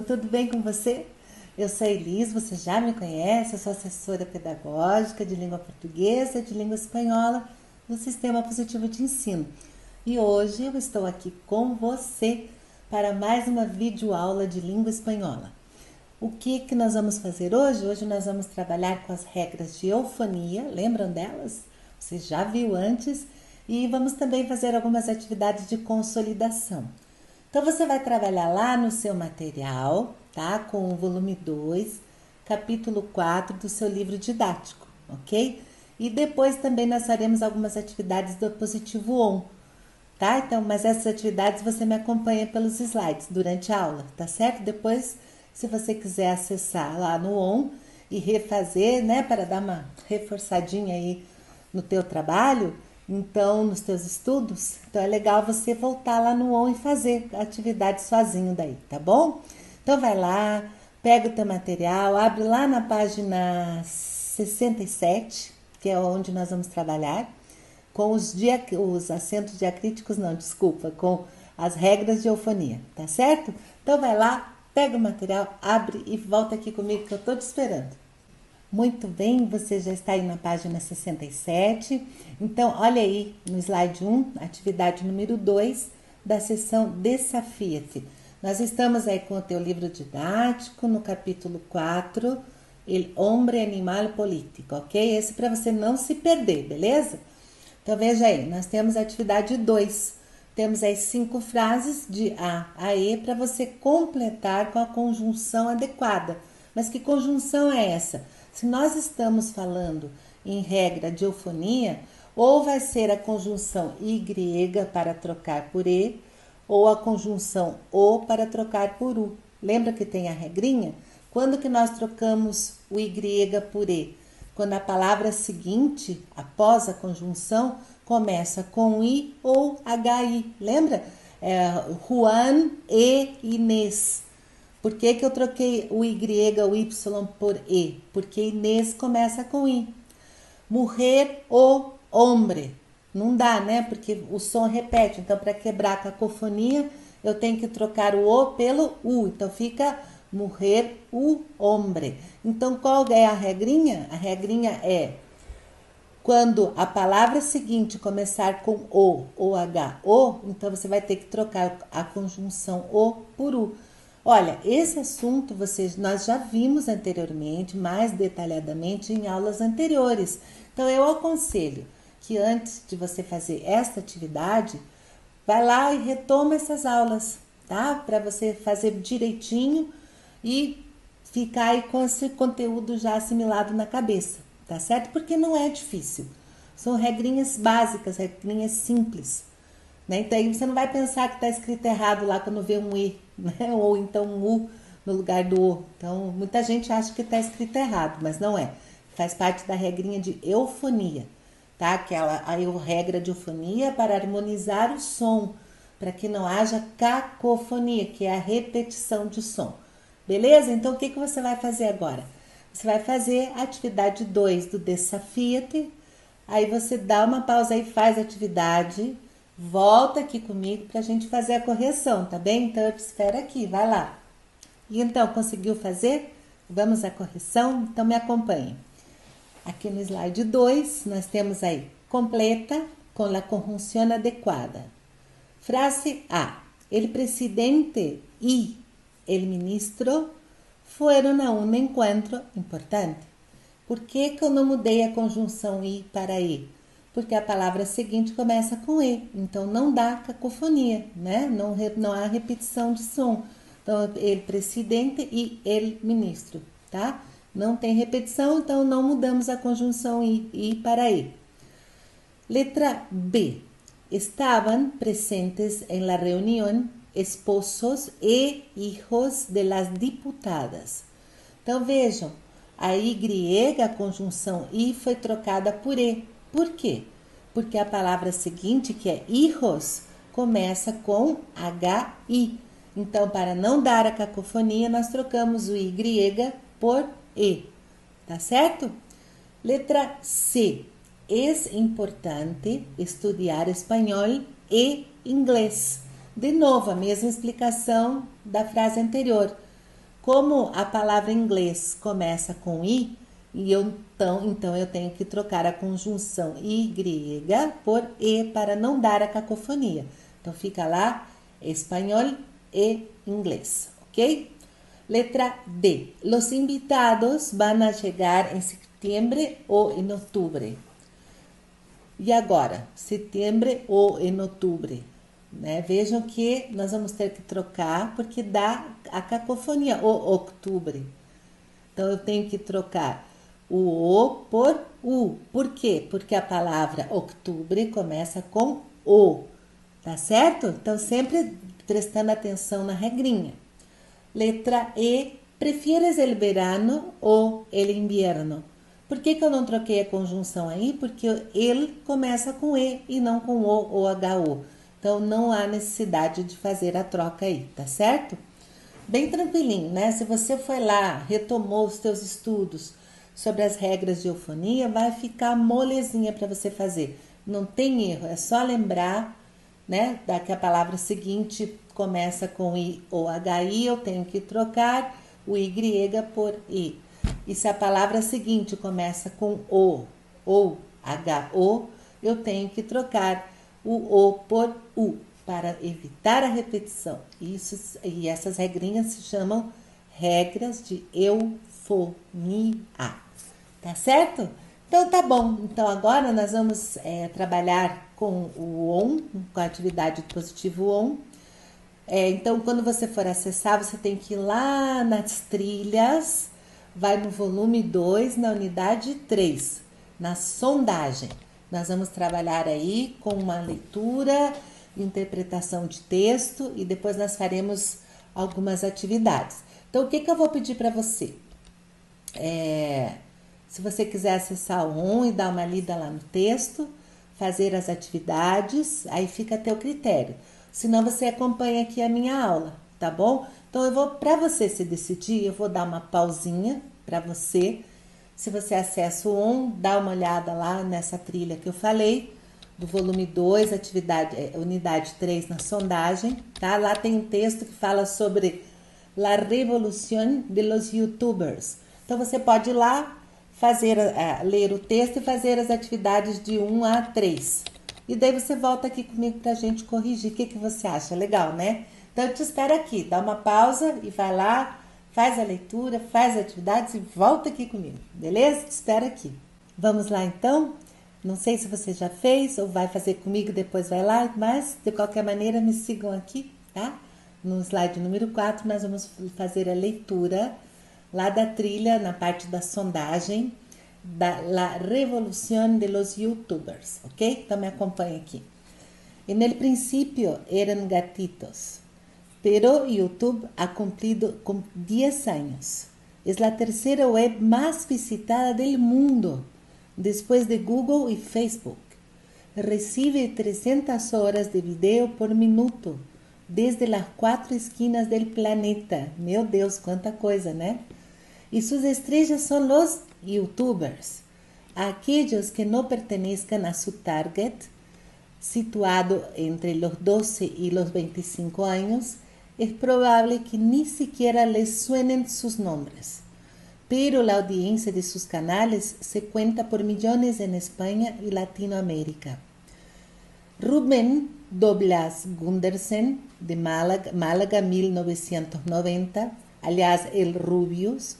tudo bem com você? Eu sou a Elis, você já me conhece, eu sou assessora pedagógica de língua portuguesa e de língua espanhola do Sistema Positivo de Ensino. E hoje eu estou aqui com você para mais uma videoaula de língua espanhola. O que nós vamos fazer hoje? Hoje nós vamos trabalhar com as regras de eufonia, lembram delas? Você já viu antes? E vamos também fazer algumas atividades de consolidação. Então, você vai trabalhar lá no seu material, tá? Com o volume 2, capítulo 4 do seu livro didático, ok? E depois também nós faremos algumas atividades do positivo on, tá? Então, mas essas atividades você me acompanha pelos slides durante a aula, tá certo? Depois, se você quiser acessar lá no on e refazer, né? Para dar uma reforçadinha aí no teu trabalho, então, nos teus estudos, então é legal você voltar lá no on e fazer a atividade sozinho daí, tá bom? Então vai lá, pega o teu material, abre lá na página 67, que é onde nós vamos trabalhar, com os acentos diacríticos, não, desculpa, com as regras de eufonia, tá certo? Então vai lá, pega o material, abre e volta aqui comigo que eu tô te esperando. Muito bem, você já está aí na página 67. Então, olha aí no slide 1, atividade número 2 da sessão Desafia-te. Nós estamos aí com o teu livro didático no capítulo 4, El Hombre Animal Político, ok? Esse para você não se perder, beleza? Então, veja aí, nós temos a atividade 2. Temos aí 5 frases de A E para você completar com a conjunção adequada. Mas que conjunção é essa? Se nós estamos falando em regra de eufonia, ou vai ser a conjunção Y para trocar por E, ou a conjunção O para trocar por U. Lembra que tem a regrinha? Quando que nós trocamos o Y por E? Quando a palavra seguinte, após a conjunção, começa com I ou HI. Lembra? Juan e Inês. Por que eu troquei o Y ou Y por E? Porque Inês começa com I. Morrer o hombre. Não dá, né? Porque o som repete. Então, para quebrar a cacofonia, eu tenho que trocar o O pelo U. Então, fica morrer o hombre. Então, qual é a regrinha? A regrinha é quando a palavra seguinte começar com O ou HO, então você vai ter que trocar a conjunção O por U. Olha, esse assunto nós já vimos anteriormente, mais detalhadamente em aulas anteriores. Então, eu aconselho que antes de você fazer esta atividade, vai lá e retoma essas aulas, tá? Para você fazer direitinho e ficar aí com esse conteúdo já assimilado na cabeça, tá certo? Porque não é difícil. São regrinhas básicas, regrinhas simples. Né? Então, aí você não vai pensar que está escrito errado lá quando vê um I, né? Ou então um U no lugar do O. Então, muita gente acha que está escrito errado, mas não é. Faz parte da regrinha de eufonia, tá? Aquela a regra de eufonia para harmonizar o som, para que não haja cacofonia, que é a repetição de som. Beleza? Então, o que você vai fazer agora? Você vai fazer a atividade 2 do Desafia-te. Aí você dá uma pausa aí, faz a atividade. Volta aqui comigo para a gente fazer a correção, tá bem? Então, eu te espero aqui, vai lá. E então, conseguiu fazer? Vamos à correção? Então, me acompanhe. Aqui no slide 2, nós temos aí, completa com la conjunción adequada. Frase A. El presidente y el ministro fueron a un encuentro importante. Por que eu não mudei a conjunção I para E? Porque a palavra seguinte começa com E, então não dá cacofonia, né? Não há repetição de som. Então, el presidente e el ministro, tá? Não tem repetição, então não mudamos a conjunção I para E. Letra B. Estaban presentes en la reunión esposos e hijos de las diputadas. Então, vejam, a Y, a conjunção I, foi trocada por E. Por quê? Porque a palavra seguinte, que é hijos, começa com HI. Então, para não dar a cacofonia, nós trocamos o Y por E. Tá certo? Letra C. É importante estudar espanhol e inglês. De novo, a mesma explicação da frase anterior. como a palavra em inglês começa com I, então eu tenho que trocar a conjunção Y por E para não dar a cacofonia. Então fica lá espanhol e inglês, ok? Letra D. Los invitados van a llegar en septiembre o en octubre. E agora? Setembro ou em outubro? Né? Vejam que nós vamos ter que trocar porque dá a cacofonia, o outubro. Então eu tenho que trocar o O por U. Por quê? Porque a palavra outubro começa com O. Tá certo? Então sempre prestando atenção na regrinha. Letra E. Prefieres el verano ou el invierno? Por que eu não troquei a conjunção aí? Porque ele começa com E e não com O ou HO. Então, não há necessidade de fazer a troca aí, tá certo? Bem tranquilinho, né? Se você foi lá, retomou os seus estudos sobre as regras de eufonia, vai ficar molezinha para você fazer. Não tem erro, é só lembrar, né? Que a palavra seguinte começa com I ou HI, eu tenho que trocar o Y por I. E se a palavra seguinte começa com O ou HO, eu tenho que trocar o O por U para evitar a repetição. E essas regrinhas se chamam regras de eufonia. Tá certo? Então tá bom. Então agora nós vamos trabalhar com o ON, com a atividade do positivo ON. Então quando você for acessar, você tem que ir lá nas trilhas. Vai no volume 2, na unidade 3, na sondagem. Nós vamos trabalhar aí com uma leitura, interpretação de texto e depois nós faremos algumas atividades. Então, o que eu vou pedir para você? Se você quiser acessar o ON e dar uma lida lá no texto, fazer as atividades, aí fica a teu critério. Senão você acompanha aqui a minha aula, tá bom? Então, para você se decidir, eu vou dar uma pausinha para você. Se você acessa o ON, dá uma olhada lá nessa trilha que eu falei, do volume 2, unidade 3 na sondagem, tá? Lá tem um texto que fala sobre la revolución de los youtubers. Então, você pode ir lá, ler o texto e fazer as atividades de 1 a 3. E daí você volta aqui comigo pra gente corrigir. O que você acha? Legal, né? Então, eu te espero aqui. Dá uma pausa e vai lá, faz a leitura, faz as atividades e volta aqui comigo. Beleza? Te espero aqui. Vamos lá, então? Não sei se você já fez ou vai fazer comigo, depois vai lá. Mas, de qualquer maneira, me sigam aqui, tá? No slide número 4, nós vamos fazer a leitura lá da trilha, na parte da sondagem, da La Revolución de los Youtubers, ok? Então, me acompanha aqui. En el principio eran gatitos, pero YouTube ha cumplido 10 años. Es la tercera web más visitada del mundo, después de Google y Facebook. Recibe 300 horas de video por minuto, desde las 4 esquinas del planeta. Meu Deus, quanta coisa, né? Y sus estrellas son los YouTubers, aquellos que no pertenezcan a su target, situado entre los 12 y los 25 años, es probable que ni siquiera les suenen sus nombres. Pero la audiencia de sus canales se cuenta por millones en España y Latinoamérica. Rubén Doblas Gundersen, de Málaga 1990, alias El Rubius,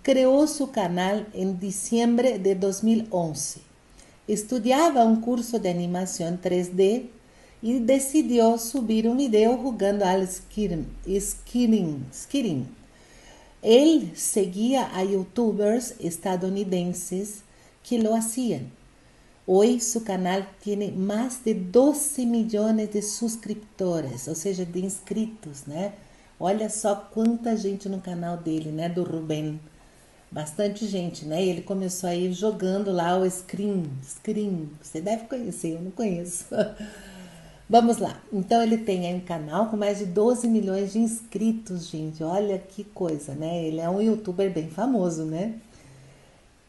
creó su canal en diciembre de 2011. Estudiaba un curso de animación 3D y decidió subir un video jugando al skiing. Él seguía a youtubers estadounidenses que lo hacían. Hoy su canal tiene más de 12 millones de suscriptores, ou seja, de inscritos, né? Olha só quanta gente no canal dele, né? Do Rubén. Bastante gente, né? Ele começou aí jogando lá o Scream. Você deve conhecer, eu não conheço. Vamos lá. Então, ele tem aí um canal com mais de 12 milhões de inscritos, gente. Olha que coisa, né? Ele é um youtuber bem famoso, né?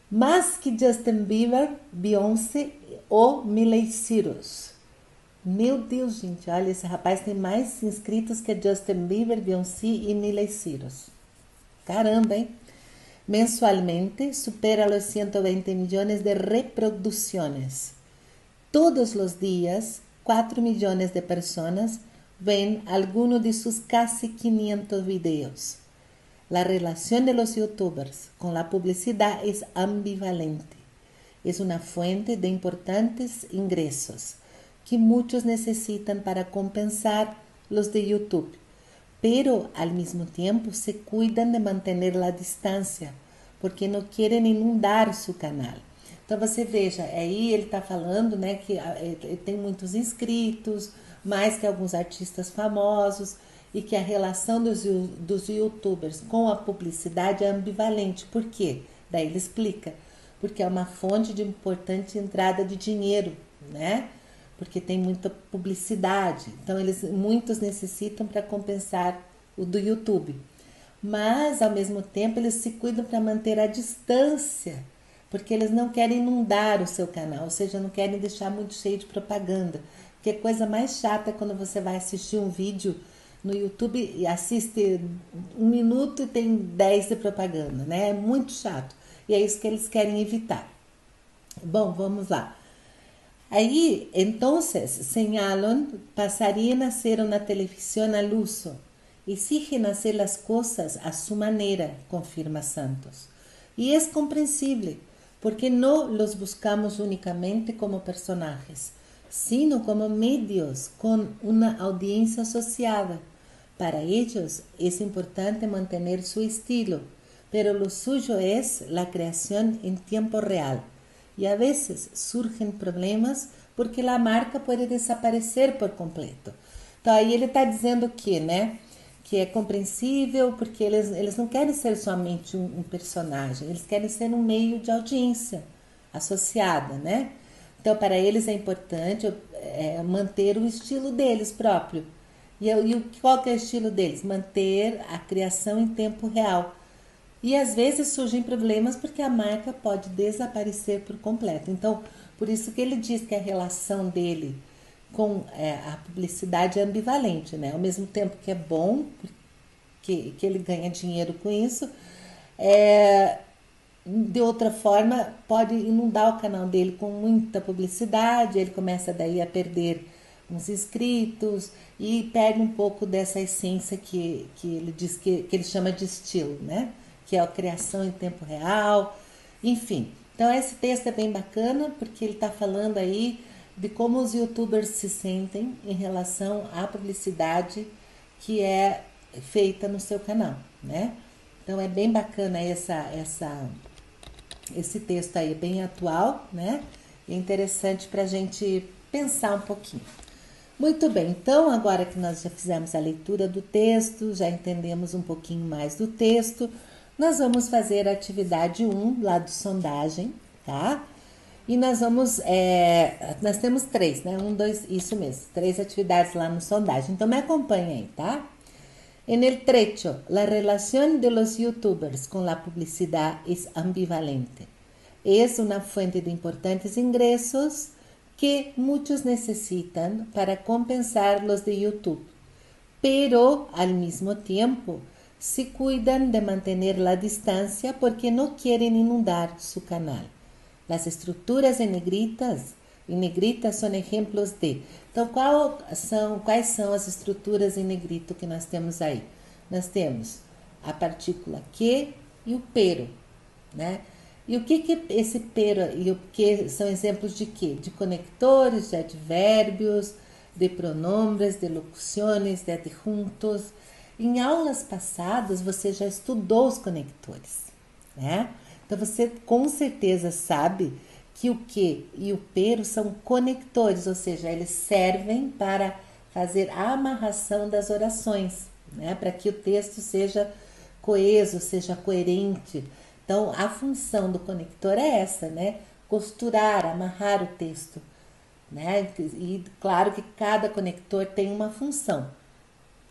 Mais que Justin Bieber, Beyoncé ou Miley Cyrus. Meu Deus, gente. Olha, esse rapaz tem mais inscritos que Justin Bieber, Beyoncé e Miley Cyrus. Caramba, hein? Mensualmente supera los 120 millones de reproducciones. Todos los días, 4 millones de personas ven alguno de sus casi 500 videos. La relación de los youtubers con la publicidad es ambivalente. Es una fuente de importantes ingresos que muchos necesitan para compensar los de YouTube, pero al mismo tiempo se cuidam de manter a distância, porque não querem inundar seu canal. Então você veja, aí ele está falando, né, que ele tem muitos inscritos, mais que alguns artistas famosos, e que a relação dos youtubers com a publicidade é ambivalente. Por quê? Daí ele explica. Porque é uma fonte de importante entrada de dinheiro, né? Porque tem muita publicidade. Então, muitos necessitam para compensar o do YouTube. Mas, ao mesmo tempo, eles se cuidam para manter a distância, porque eles não querem inundar o seu canal, ou seja, não querem deixar muito cheio de propaganda. Porque a coisa mais chata é quando você vai assistir um vídeo no YouTube e assiste 1 minuto e tem 10 de propaganda, né? É muito chato. E é isso que eles querem evitar. Bom, vamos lá. Aí, entonces, señalan, pasarían a ser una televisión al uso. Exigen hacer las cosas a su manera, confirma Santos. Y es comprensible, porque no los buscamos únicamente como personajes, sino como medios con una audiencia asociada. Para ellos es importante mantener su estilo, pero lo suyo es la creación en tiempo real. Y a veces surgen problemas porque a marca pode desaparecer por completo. Então aí ele está dizendo que, né, que é compreensível porque eles não querem ser somente um personagem, eles querem ser um meio de audiência associada, né? Então para eles é importante manter o estilo deles próprio. E qual que é o estilo deles? Manter a criação em tempo real. E às vezes surgem problemas porque a marca pode desaparecer por completo. Então, por isso que ele diz que a relação dele com a publicidade é ambivalente, né? Ao mesmo tempo que é bom, que ele ganha dinheiro com isso, de outra forma pode inundar o canal dele com muita publicidade, ele começa daí a perder uns inscritos e perde um pouco dessa essência que ele diz que ele chama de estilo, né? Que é a criação em tempo real, enfim. Então esse texto é bem bacana, porque ele está falando aí de como os youtubers se sentem em relação à publicidade que é feita no seu canal, né? Então é bem bacana esse texto aí, bem atual, né? E interessante para a gente pensar um pouquinho. Muito bem, então agora que nós já fizemos a leitura do texto, já entendemos um pouquinho mais do texto, nós vamos fazer a atividade 1 lá do sondagem, tá? E nós vamos, nós temos 3, né? 1, 2, isso mesmo, 3 atividades lá no sondagem. Então me acompanha aí, tá? En el trecho, la relación de los youtubers con la publicidad es ambivalente. Es una fuente de importantes ingresos que muchos necesitan para compensar los de YouTube, pero al mismo tiempo se cuidan de mantener la distancia porque no quieren inundar su canal. Las estructuras en negrita son ejemplos de... Então, quais são as estruturas em negrito que nós temos aí? Nós temos a partícula que e o pero, né? E o que esse pero e o que são exemplos de quê? De conectores, de advérbios, de pronombres, de locuções, de adjuntos. Em aulas passadas, você já estudou os conectores, né? Então, você com certeza sabe que o que e o pero são conectores, ou seja, eles servem para fazer a amarração das orações, né? Para que o texto seja coeso, seja coerente. Então, a função do conector é essa, né? Costurar, amarrar o texto, né? E claro que cada conector tem uma função,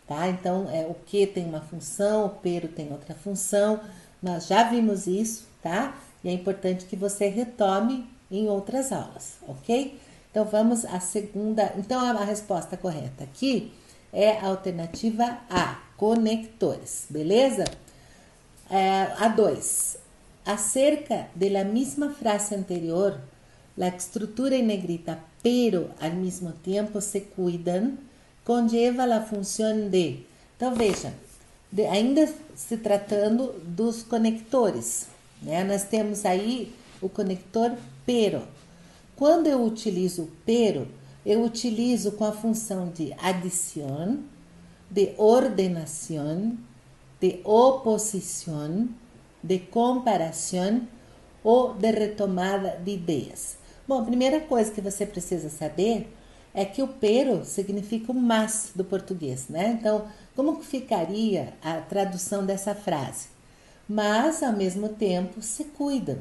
tá? Então, o que tem uma função, o pero tem outra função. Nós já vimos isso, tá? E é importante que você retome em outras aulas, ok? Então, vamos à segunda. Então, a resposta correta aqui é a alternativa A, conectores, beleza? A 2. Acerca de la misma frase anterior, la estructura en negrita pero al mismo tiempo se cuidan conlleva a função de. Então veja, ainda se tratando dos conectores, né? Nós temos aí o conector pero. Quando eu utilizo pero, eu utilizo com a função de adição, de ordenação, de oposição, de comparação ou de retomada de ideias. Bom, a primeira coisa que você precisa saber é que o pero significa o mas do português, né? Então, como que ficaria a tradução dessa frase? Mas, ao mesmo tempo, se cuidam.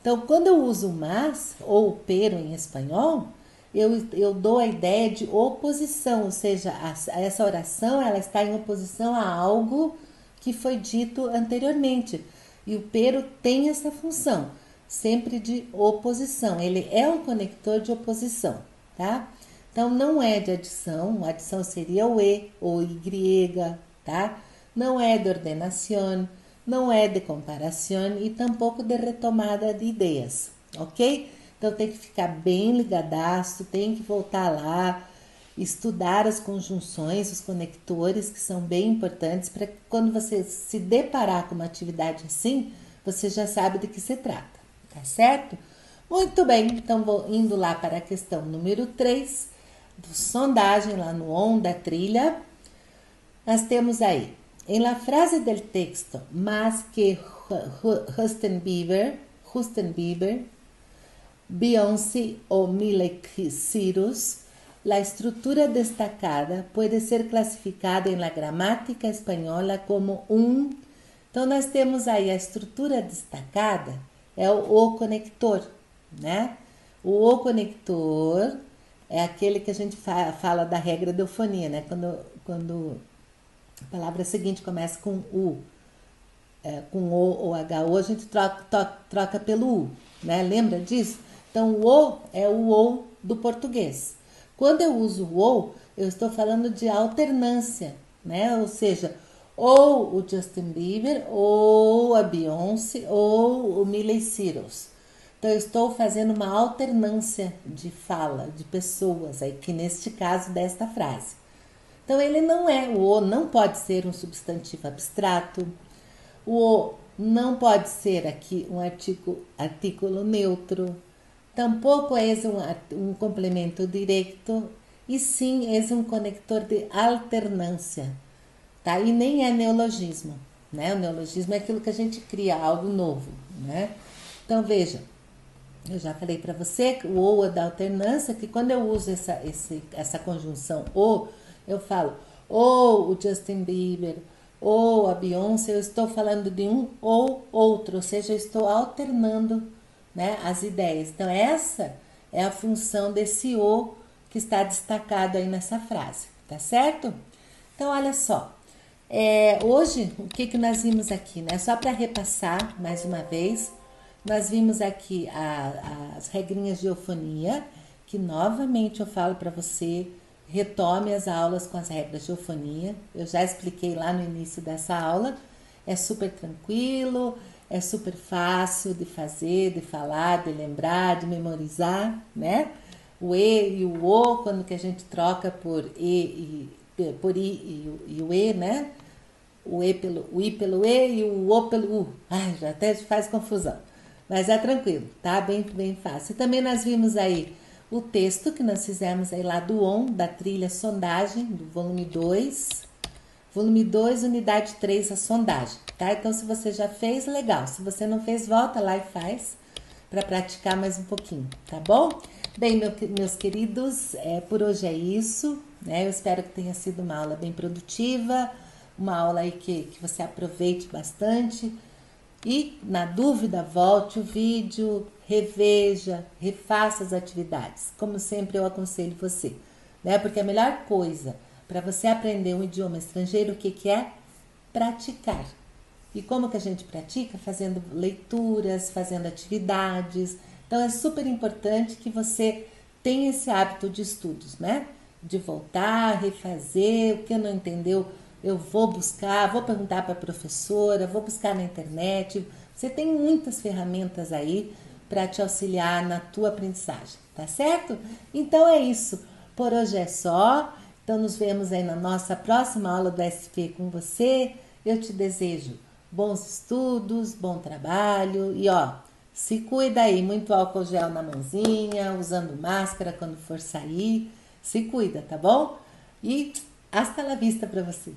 Então, quando eu uso mas ou pero em espanhol, eu dou a ideia de oposição, ou seja, essa oração ela está em oposição a algo que foi dito anteriormente. E o pero tem essa função, sempre de oposição. Ele é um conector de oposição, tá? Então, não é de adição, a adição seria o e ou y, tá? Não é de ordenação, não é de comparação e tampouco de retomada de ideias, ok? Então, tem que ficar bem ligadaço, tem que voltar lá, estudar as conjunções, os conectores, que são bem importantes para que quando você se deparar com uma atividade assim, você já sabe de que se trata, tá certo? Muito bem, então vou indo lá para a questão número 3, do sondagem lá no on da trilha. Nós temos aí, em la frase del texto, más que Justin Bieber, Beyoncé o Miley Cyrus, la estrutura destacada pode ser classificada em la gramática espanhola como um. Então, nós temos aí a estrutura destacada, é o conector, né? O conector é aquele que a gente fala da regra de eufonia, né? Quando a palavra seguinte começa com U, com O ou HO, a gente troca pelo U, né? Lembra disso? Então, o O é o O do português. Quando eu uso o ou, eu estou falando de alternância, né? Ou seja, ou o Justin Bieber, ou a Beyoncé, ou o Miley Cyrus. Então, eu estou fazendo uma alternância de fala, de pessoas, aí, que neste caso desta frase. Então, ele não é, o o não pode ser um substantivo abstrato, o o não pode ser aqui um artículo neutro, tampouco é um complemento direto, e sim é um conector de alternância, tá? E nem é neologismo, né? O neologismo é aquilo que a gente cria, algo novo, né? Então, veja, eu já falei para você que o ou é da alternância, que quando eu uso essa conjunção ou, eu falo ou o Justin Bieber, ou a Beyoncé, eu estou falando de um ou outro, ou seja, eu estou alternando, né, as ideias. Então, essa é a função desse o que está destacado aí nessa frase, tá certo? Então, olha só, hoje, o que nós vimos aqui, né? Só para repassar mais uma vez, nós vimos aqui as regrinhas de eufonia, que novamente eu falo para você, retome as aulas com as regras de eufonia. Eu já expliquei lá no início dessa aula, é super tranquilo, é super fácil de fazer, de falar, de lembrar, de memorizar, né? O e e o o, quando que a gente troca por i e o e, né? O i pelo e e o o pelo u. Ai, já até faz confusão. Mas é tranquilo, tá? Bem fácil. E também nós vimos aí o texto que nós fizemos aí lá do ON, da trilha sondagem, do volume 2. Volume 2, unidade 3, a sondagem, tá? Então, se você já fez, legal. Se você não fez, volta lá e faz para praticar mais um pouquinho, tá bom? Bem, meus queridos, por hoje é isso, né? Eu espero que tenha sido uma aula bem produtiva, uma aula aí que você aproveite bastante. E, na dúvida, volte o vídeo, reveja, refaça as atividades. Como sempre, eu aconselho você, né? Porque a melhor coisa para você aprender um idioma estrangeiro, o que é? Praticar. E como que a gente pratica? Fazendo leituras, fazendo atividades. Então, é super importante que você tenha esse hábito de estudos, né? De voltar, refazer, o que não entendeu, eu vou buscar, vou perguntar para a professora, vou buscar na internet. Você tem muitas ferramentas aí para te auxiliar na tua aprendizagem, tá certo? Então é isso. Por hoje é só. Então nos vemos aí na nossa próxima aula do SP com você. Eu te desejo bons estudos, bom trabalho e ó, se cuida aí, muito álcool gel na mãozinha, usando máscara quando for sair. Se cuida, tá bom? E hasta la vista para você.